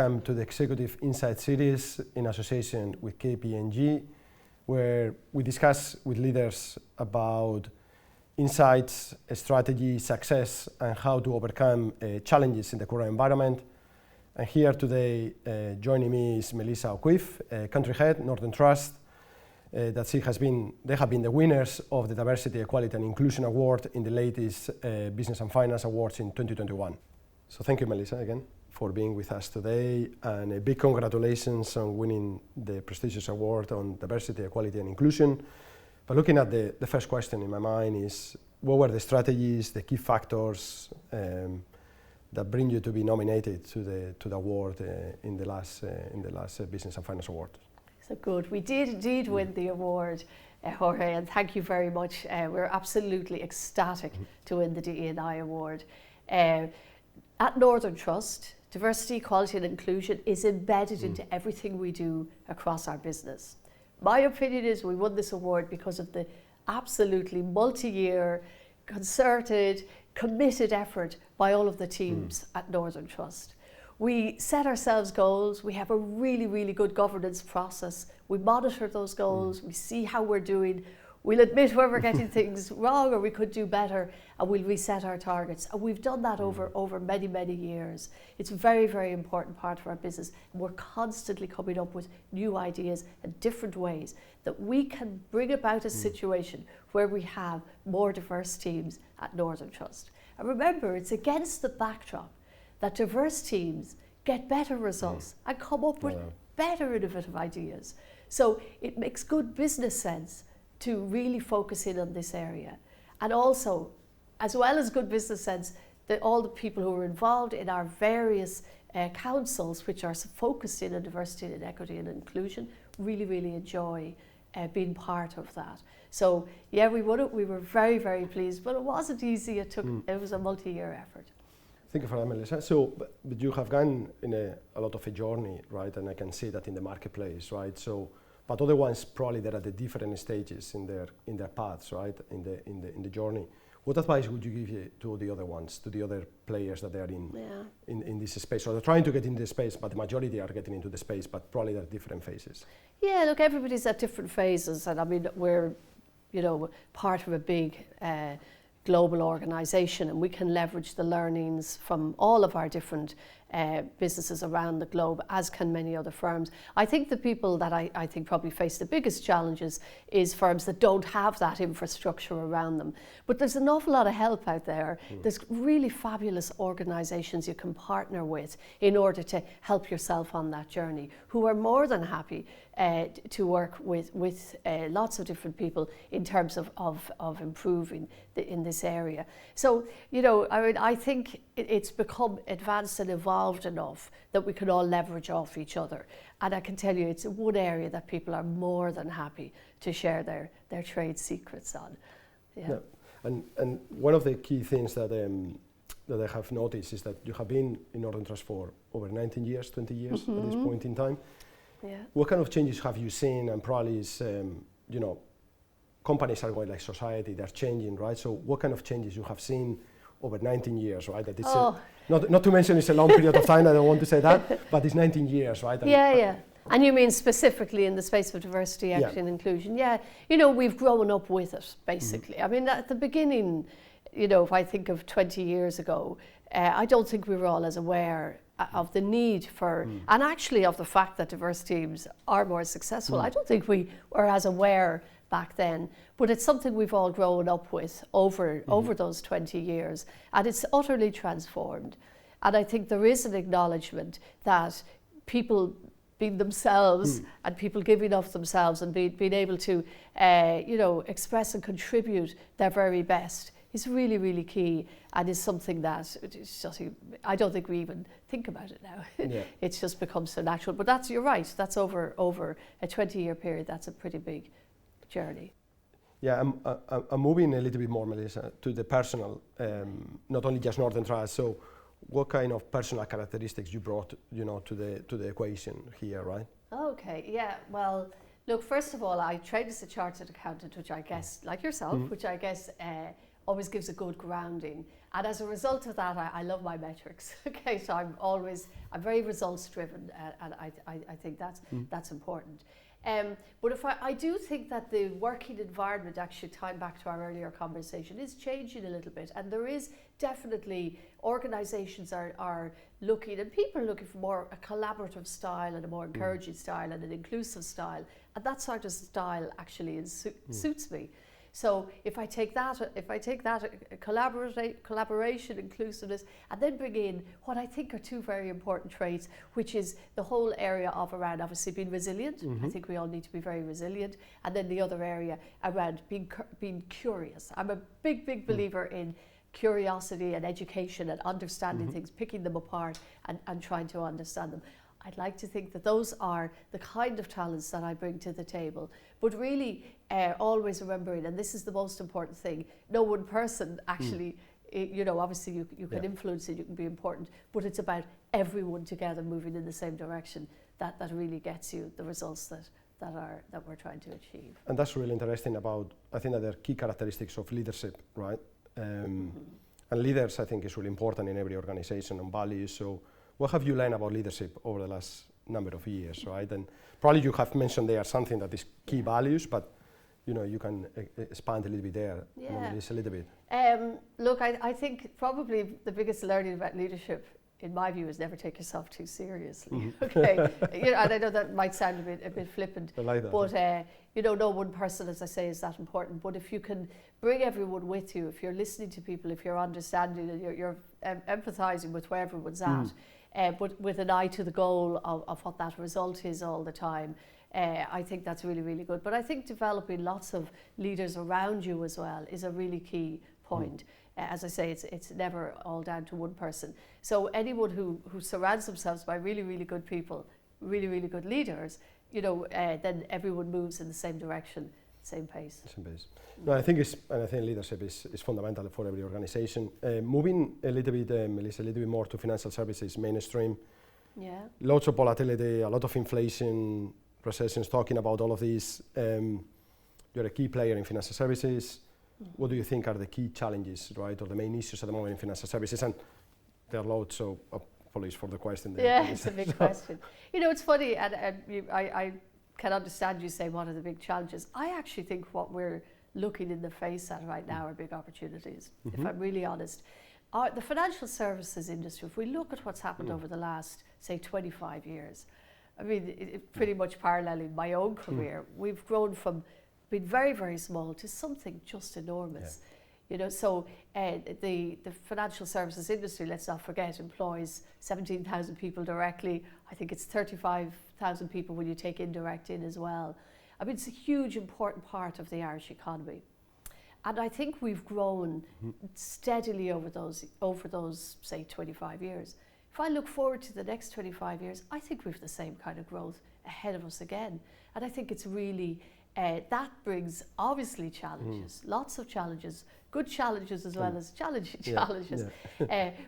welcome to the Executive Insight Series in association with KPMG, where we discuss with leaders about insights, strategy, success, and how to overcome challenges in the current environment. And here today, joining me is Melíosa O'Caoimh, Country Head, Northern Trust. They have been the winners of the Diversity, Equality and Inclusion Award in the latest Business and Finance Awards in 2021. So thank you, Melíosa, again, for being with us today, and a big congratulations on winning the prestigious award on Diversity, Equality and Inclusion. But looking at the first question in my mind is, what were the strategies, the key factors that bring you to be nominated to the award in the last Business and Finance Award? So good. We did indeed win the award, Jorge, and thank you very much. We're absolutely ecstatic to win the DE&I award. At Northern Trust, diversity, equality and inclusion is embedded into everything we do across our business. My opinion is we won this award because of the absolutely multi-year, concerted, committed effort by all of the teams at Northern Trust. We set ourselves goals, we have a really, really good governance process, we monitor those goals, we see how we're doing, we'll admit where we're getting things wrong or we could do better, and we'll reset our targets. And we've done that over many, many years. It's a very, very important part of our business. We're constantly coming up with new ideas and different ways that we can bring about a situation where we have more diverse teams at Northern Trust. And remember, it's against the backdrop that diverse teams get better results and come up with better innovative ideas. So it makes good business sense to really focus in on this area. And also, as well as good business sense, that all the people who are involved in our various councils, which are focused in on diversity and equity and inclusion, really, really enjoy being part of that. So yeah, we won it. We were very, very pleased, but it wasn't easy. It was a multi-year effort. Thank you for that, Melíosa. So, but you have gone in a lot of a journey, right? And I can see that in the marketplace, right? So, but other ones probably they're at the different stages in their paths, right? In the journey. What advice would you give to the other ones, to the other players that they are in this space, or they're trying to get into the space, but the majority are getting into the space, but probably they're different phases? Yeah, look, everybody's at different phases, and I mean we're, part of a big global organisation, and we can leverage the learnings from all of our different businesses around the globe, as can many other firms. I think the people that I think probably face the biggest challenges is firms that don't have that infrastructure around them. But there's an awful lot of help out there. There's really fabulous organisations you can partner with in order to help yourself on that journey, who are more than happy to work with lots of different people in terms of improving in this area. So, I think it's become advanced and evolved enough that we can all leverage off each other. And I can tell you, it's one area that people are more than happy to share their trade secrets on. Yeah. And one of the key things that I have noticed is that you have been in Northern Trust for over 19 years, 20 years at this point in time. Yeah. What kind of changes have you seen? And probably is, companies are going like society, they're changing, right? So what kind of changes you have seen over 19 years, right? That it's not to mention it's a long period of time, I don't want to say that, but it's 19 years, right? And and you mean specifically in the space of diversity, equity and inclusion? Yeah, we've grown up with it, basically. I mean, at the beginning, if I think of 20 years ago, I don't think we were all as aware of the need for, and actually of the fact that diverse teams are more successful. I don't think we were as aware back then, but it's something we've all grown up with over those 20 years, and it's utterly transformed. And I think there is an acknowledgement that people being themselves and people giving of themselves and being able to express and contribute their very best is really, really key, and is something that I don't think we even think about it now. It's just become so natural. But you're right, that's over a 20-year period. That's a pretty big journey. Yeah, I'm moving a little bit more, Melíosa, to the personal, not only just Northern Trust. So, what kind of personal characteristics you brought, to the equation here, right? Okay. Yeah. Well, look. First of all, I trained as a chartered accountant, which I guess, like yourself, which I guess always gives a good grounding. And as a result of that, I love my metrics. Okay, so I'm very results driven, and I think that's important. But if I do think that the working environment, actually tying back to our earlier conversation, is changing a little bit, and there is definitely organisations are looking, and people are looking for more a collaborative style and a more encouraging style and an inclusive style, and that sort of style actually suits me. So if I take that collaboration, inclusiveness, and then bring in what I think are two very important traits, which is the whole area of around obviously being resilient. I think we all need to be very resilient, and then the other area around being curious. I'm a big believer in curiosity and education and understanding things, picking them apart and trying to understand them. I'd like to think that those are the kind of talents that I bring to the table, but really always remembering, and this is the most important thing, no one person actually, obviously you can influence it, you can be important, but it's about everyone together moving in the same direction that really gets you the results that we're trying to achieve. And that's really interesting about, I think that there are key characteristics of leadership, right? And leaders, I think, is really important in every organization, and values. So what have you learned about leadership over the last number of years, right? And probably you have mentioned there something that is key values, but you can expand a little bit there, just a little bit. Look, I think probably the biggest learning about leadership, in my view, is never take yourself too seriously. Okay, and I know that might sound a bit flippant, I like that. But no one person, as I say, is that important. But if you can bring everyone with you, if you're listening to people, if you're understanding and you're empathising with where everyone's at, but with an eye to the goal of what that result is all the time, I think that's really, really good. But I think developing lots of leaders around you as well is a really key point. As I say, it's never all down to one person. So anyone who surrounds themselves by really, really good people, really, really good leaders, then everyone moves in the same direction, same pace. Same pace. No, I think leadership is fundamental for every organization. Moving a little bit, Melissa, a little bit more to financial services mainstream. Yeah. Lots of volatility, a lot of inflation, recessions, talking about all of these. You're a key player in financial services. What do you think are the key challenges, right, or the main issues at the moment in financial services? And there are loads, so apologies for the question there. Yeah, it's a big question. It's funny, and I can understand you say what are the big challenges. I actually think what we're looking in the face at right now are big opportunities, if I'm really honest. The financial services industry, if we look at what's happened over the last, say, 25 years, I mean, pretty much paralleling my own career, we've grown from being very, very small to something just enormous. So the financial services industry, let's not forget, employs 17,000 people directly. I think it's 35,000 people when you take indirect in as well. I mean, it's a huge, important part of the Irish economy. And I think we've grown steadily over those, say, 25 years. If I look forward to the next 25 years, I think we've the same kind of growth ahead of us again. And I think it's really, that brings obviously challenges, lots of challenges, good challenges as well as challenging challenges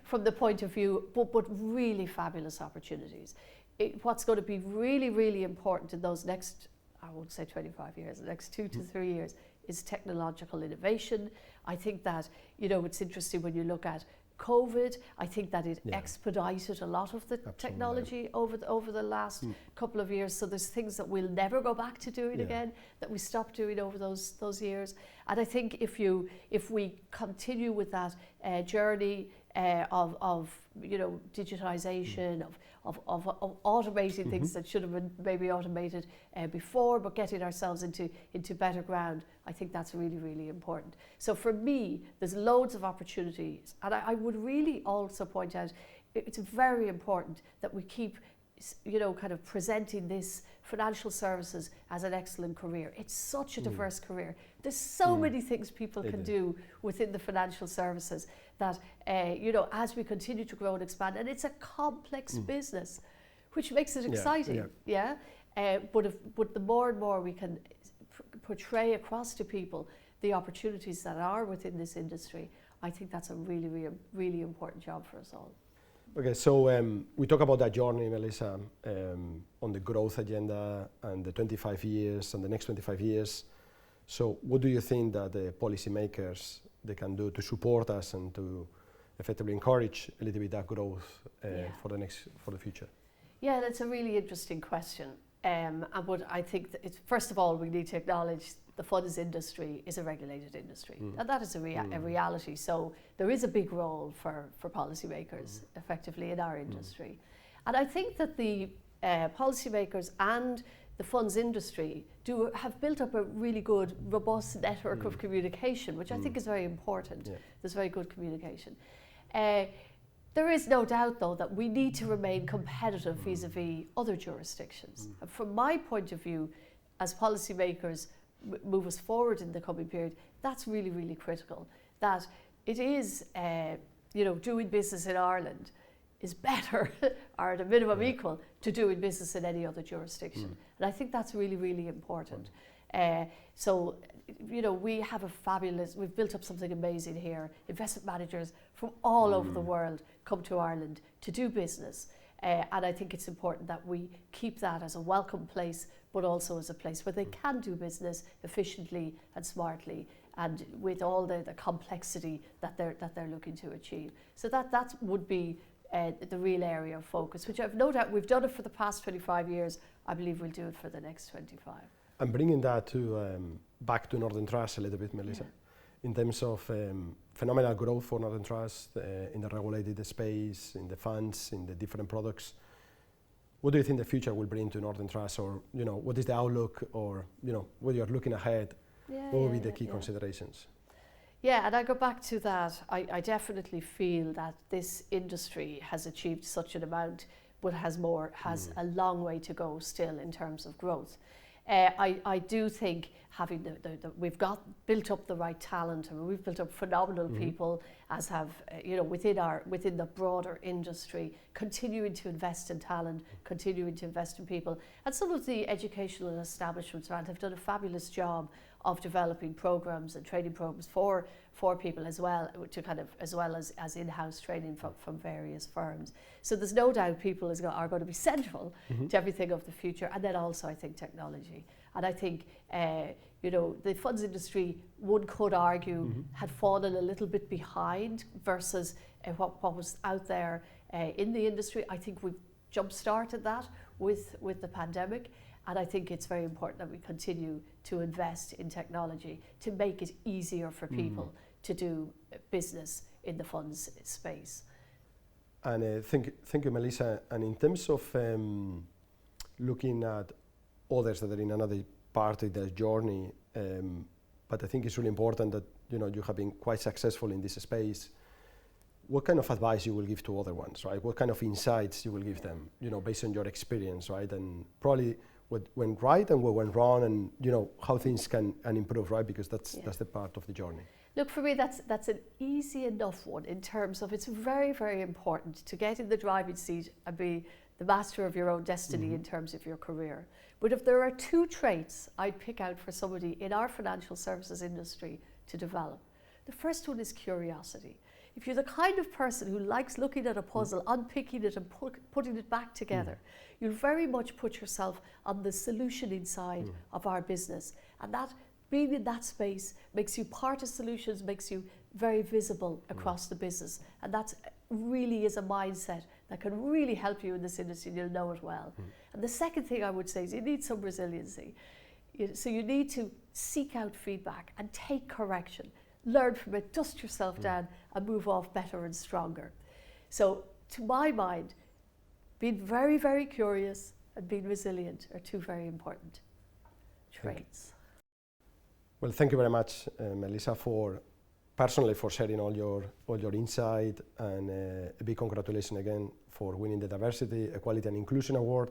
from the point of view, but really fabulous opportunities. What's going to be really, really important in those next, I won't say 25 years, the next 2 to 3 years is technological innovation. I think that, it's interesting when you look at COVID, I think that it expedited a lot of the technology over the last couple of years. So there's things that we'll never go back to doing again, that we stopped doing over those years. And I think if we continue with that journey of digitization, of automating things that should have been maybe automated before, but getting ourselves into better ground, I think that's really, really important. So for me, there's loads of opportunities, and I would really also point out it's very important that we keep kind of presenting this financial services as an excellent career. It's such a diverse career. There's so many things people can do within the financial services that, as we continue to grow and expand, and it's a complex business, which makes it exciting. But the more and more we can portray across to people the opportunities that are within this industry, I think that's a really, really, really important job for us all. Okay, so we talk about that journey, Melissa, on the growth agenda and the 25 years and the next 25 years. So what do you think that the policymakers they can do to support us and to effectively encourage a little bit that growth for the future? Yeah, that's a really interesting question. And what I think that it's, first of all, we need to acknowledge the funds industry is a regulated industry, and that is a reality. So there is a big role for policymakers effectively in our industry. And I think that the policymakers and the funds industry have built up a really good, robust network of communication, which I think is very important. There's very good communication. There is no doubt, though, that we need to remain competitive vis-a-vis other jurisdictions. And from my point of view, as policymakers move us forward in the coming period, that's really, really critical. That it is, doing business in Ireland is better, or at a minimum equal, to doing business in any other jurisdiction. And I think that's really, really important. So, we have we've built up something amazing here. Investment managers from all over the world come to Ireland to do business. And I think it's important that we keep that as a welcome place, but also as a place where they can do business efficiently and smartly, and with all the complexity that they're looking to achieve. So that would be the real area of focus, which I've no doubt we've done it for the past 25 years. I believe we'll do it for the next 25. And bringing that to back to Northern Trust a little bit, Melissa, in terms of phenomenal growth for Northern Trust in the regulated space, in the funds, in the different products. What do you think the future will bring to Northern Trust, or what is the outlook, or what you're looking ahead? What will be the key considerations? Yeah, and I go back to that. I definitely feel that this industry has achieved such an amount, but has a long way to go still in terms of growth. I do think having we've built up the right talent. I mean, we've built up phenomenal people, as have within the broader industry, continuing to invest in talent, continuing to invest in people, and some of the educational establishments around have done a fabulous job of developing programs and training programs for people as well, as well as in-house training from various firms. So there's no doubt people are going to be central to everything of the future, and then also I think technology. And I think the funds industry, one could argue, had fallen a little bit behind versus what was out there in the industry. I think we've jump-started that with the pandemic. And I think it's very important that we continue to invest in technology to make it easier for people to do business in the funds space. And thank you, Melissa. And in terms of looking at others that are in another part of their journey, but I think it's really important that you have been quite successful in this space. What kind of advice you will give to other ones, right? What kind of insights you will give them, based on your experience, right? And probably what went right and what went wrong, and how things can improve, right? Because that's the part of the journey. Look, for me, that's an easy enough one in terms of it's very, very important to get in the driving seat and be the master of your own destiny in terms of your career. But if there are two traits I'd pick out for somebody in our financial services industry to develop, the first one is curiosity. If you're the kind of person who likes looking at a puzzle, unpicking it and putting it back together, you'll very much put yourself on the solutioning side of our business. And that, being in that space, makes you part of solutions, makes you very visible across the business. And that really is a mindset that can really help you in this industry, you'll know it well. And the second thing I would say is you need some resiliency. So you need to seek out feedback and take correction. Learn from it, dust yourself down, and move off better and stronger. So, to my mind, being very, very curious and being resilient are two very important traits. Well, thank you very much, Melissa, personally for sharing all your insight, and a big congratulations again for winning the Diversity, Equality and Inclusion Award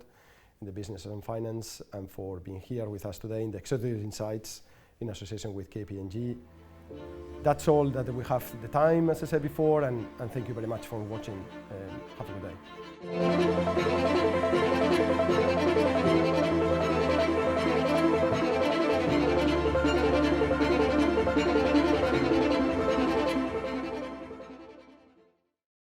in the Business and Finance, and for being here with us today in the Executive Insights in association with KPMG. That's all that we have the time, as I said before, and thank you very much for watching. Have a